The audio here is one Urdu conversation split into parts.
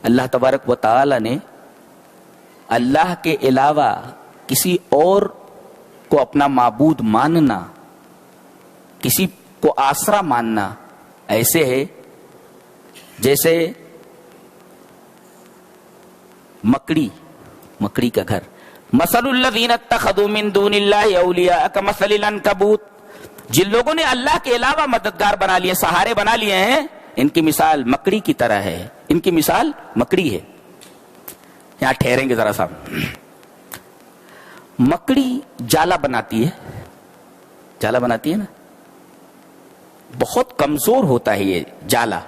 اللہ تبارک و تعالی نے اللہ کے علاوہ کسی اور کو اپنا معبود ماننا، کسی کو آسرا ماننا ایسے ہے جیسے مکڑی کا گھر. مثل الذین اتخذوا من دون اللہ اولیاء کمثل العنکبوت، جن لوگوں نے اللہ کے علاوہ مددگار بنا لیے، سہارے بنا لیے ہیں، ان کی مثال مکڑی کی طرح ہے. ان کی مثال مکڑی ہے. یہاں ٹھہریں گے ذرا سا. مکڑی جالا بناتی ہے نا، بہت کمزور ہوتا ہے یہ جالا،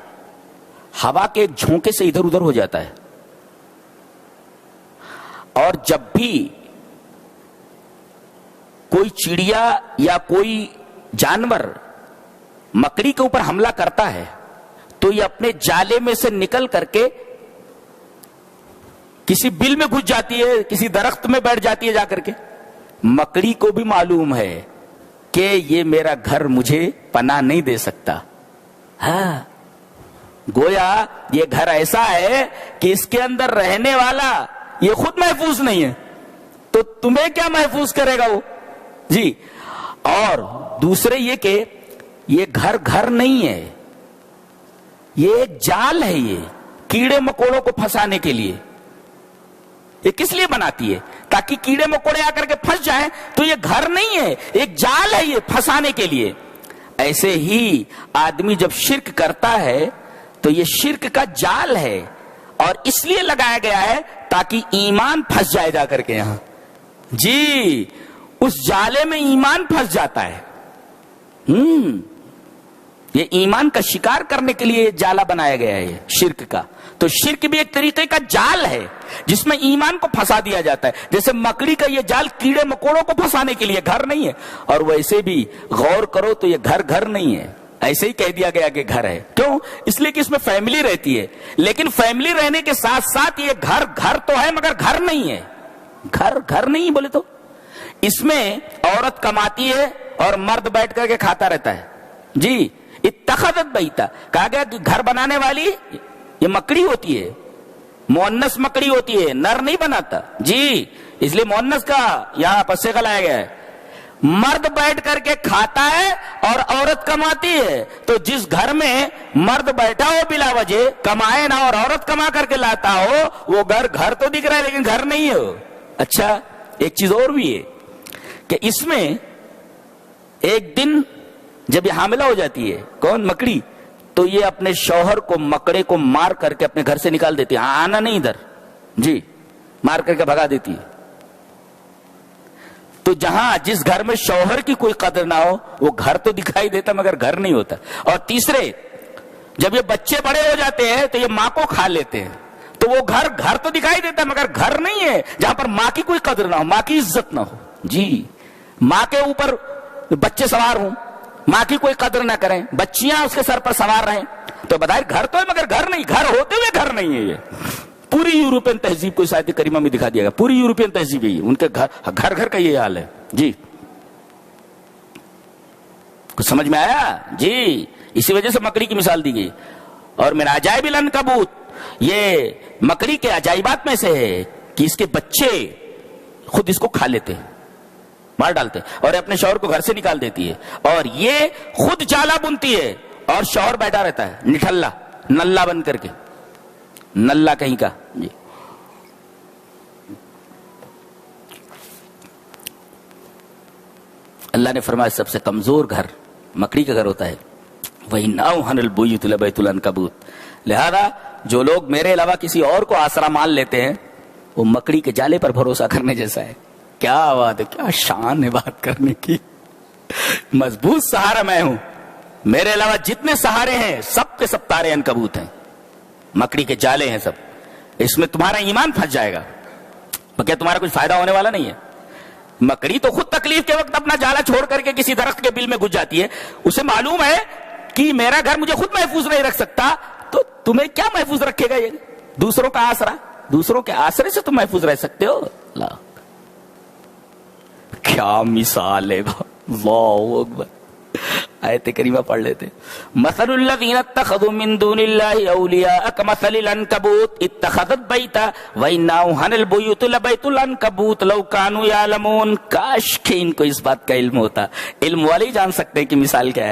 ہوا کے ایک جھونکے سے ادھر ادھر ہو جاتا ہے. اور جب بھی کوئی چڑیا یا کوئی جانور مکڑی کے اوپر حملہ کرتا ہے تو یہ اپنے جالے میں سے نکل کر کے کسی بل میں گھس جاتی ہے، کسی درخت میں بیٹھ جاتی ہے جا کر کے. مکڑی کو بھی معلوم ہے کہ یہ میرا گھر مجھے پناہ نہیں دے سکتا. ہاں، گویا یہ گھر ایسا ہے کہ اس کے اندر رہنے والا یہ خود محفوظ نہیں ہے تو تمہیں کیا محفوظ کرے گا وہ. جی. اور دوسرے یہ کہ یہ گھر نہیں ہے، یہ ایک جال ہے. یہ کیڑے مکوڑوں کو پھنسانے کے لیے. یہ کس لیے بناتی ہے؟ تاکہ کیڑے مکوڑے آ کر کے پھنس جائیں. تو یہ گھر نہیں ہے، ایک جال ہے یہ پھنسانے کے لیے. ایسے ہی آدمی جب شرک کرتا ہے تو یہ شرک کا جال ہے اور اس لیے لگایا گیا ہے تاکہ ایمان پھنس جائے جا کر کے. یہاں جی اس جالے میں ایمان پھنس جاتا ہے. یہ ایمان کا شکار کرنے کے لیے جالا بنایا گیا ہے یہ شرک کا. تو شرک بھی ایک طریقے کا جال ہے جس میں ایمان کو پھنسا دیا جاتا ہے. جیسے مکڑی کا یہ جال کیڑے مکوڑوں کو پھنسانے کے لیے، گھر نہیں ہے. اور ویسے بھی غور کرو تو یہ گھر نہیں ہے، ایسے ہی کہہ دیا گیا کہ گھر ہے. کیوں؟ اس لیے کہ اس میں فیملی رہتی ہے. لیکن فیملی رہنے کے ساتھ ساتھ یہ گھر تو ہے مگر گھر نہیں ہے. گھر نہیں بولے تو اس میں عورت کماتی ہے اور مرد بیٹھ کر کے کھاتا رہتا ہے. جی. اتخذت بیتا، کہا گیا کہ گھر بنانے والی یہ مکڑی ہوتی ہے، مؤنث مکڑی ہوتی ہے، نر نہیں بناتا. جی. اس لیے مؤنث کا یہاں پسے لایا گیا ہے. مرد بیٹھ کر کے کھاتا ہے اور عورت کماتی ہے. تو جس گھر میں مرد بیٹھا ہو بلا وجہ، کمائے نہ اور عورت کما کر کے لاتا ہو، وہ گھر تو دکھ رہا ہے لیکن گھر نہیں ہو. اچھا ایک چیز اور بھی ہے کہ اس میں ایک دن جب یہ حاملہ ہو جاتی ہے، کون؟ مکڑی، تو یہ اپنے شوہر کو مکڑے کو مار کر کے اپنے گھر سے نکال دیتی ہے. آنا نہیں ادھر. جی. مار کر کے بھگا دیتی ہے. تو جس گھر میں شوہر کی کوئی قدر نہ ہو وہ گھر تو دکھائی دیتا مگر گھر نہیں ہوتا. اور تیسرے جب یہ بچے بڑے ہو جاتے ہیں تو یہ ماں کو کھا لیتے ہیں. تو وہ گھر تو دکھائی دیتا مگر گھر نہیں ہے جہاں پر ماں کی کوئی قدر نہ ہو، ماں کی عزت نہ ہو. جی. ماں کے اوپر بچے سوار ہوں، ماں کی کوئی قدر نہ کریں، بچیاں اس کے سر پر سوار رہیں، تو بظاہر گھر تو ہے مگر گھر نہیں. گھر ہوتے ہوئے گھر نہیں ہے. یہ پوری یورپین تہذیب کو اس آیت کریمہ میں دکھا دیا گیا. پوری یورپین تہذیب ہے، ان کے گھر کا یہ حال ہے. جی. کچھ سمجھ میں آیا؟ جی. اسی وجہ سے مکڑی کی مثال دی گئی. اور من عجائب العنکبوت، یہ مکڑی کے عجائبات میں سے ہے کہ اس کے بچے خود اس کو کھا لیتے ہیں، مار ڈالتے، اور اپنے شوہر کو گھر سے نکال دیتی ہے. اور یہ خود جالا بنتی ہے اور شوہر بیٹھا رہتا ہے نٹھلا نلا بن کر کے، نلا کہیں کا. جی. اللہ نے فرمایا سب سے کمزور گھر مکڑی کا گھر ہوتا ہے. وَإِنَّ أَوْهَنَ الْبُيُوتِ لَبَيْتُ الْعَنْكَبُوتِ. لہذا جو لوگ میرے علاوہ کسی اور کو آسرا مان لیتے ہیں وہ مکڑی کے جالے پر بھروسہ کرنے جیسا ہے. کیا بات ہے، کیا شان ہے بات کرنے کی. مضبوط سہارا میں ہوں، میرے علاوہ جتنے سہارے ہیں سب کے سب تارے عنکبوت ہیں، مکڑی کے جالے ہیں سب. اس میں تمہارا ایمان پھنس جائے گا، کیا تمہارا کچھ فائدہ ہونے والا نہیں ہے. مکڑی تو خود تکلیف کے وقت اپنا جالا چھوڑ کر کے کسی درخت کے بل میں گھس جاتی ہے. اسے معلوم ہے کہ میرا گھر مجھے خود محفوظ نہیں رکھ سکتا، تو تمہیں کیا محفوظ رکھے گا؟ یہ دوسروں کا آسرا، دوسروں کے آسرے سے تم محفوظ رہ سکتے ہو. اللہ کیا مثال ہے، اللہ اکبر. آیت کریمہ پڑھ لیتے. مثل الذین اتخذوا من دون اللہ اولیاء کمثل العنکبوت اتخذت بیتا وان اوہن البیوت لبیت العنکبوت لو کانوا یعلمون. کاش کہ ان کو اس بات کا علم ہوتا. علم والے ہی جان سکتے ہیں کہ مثال کیا ہے.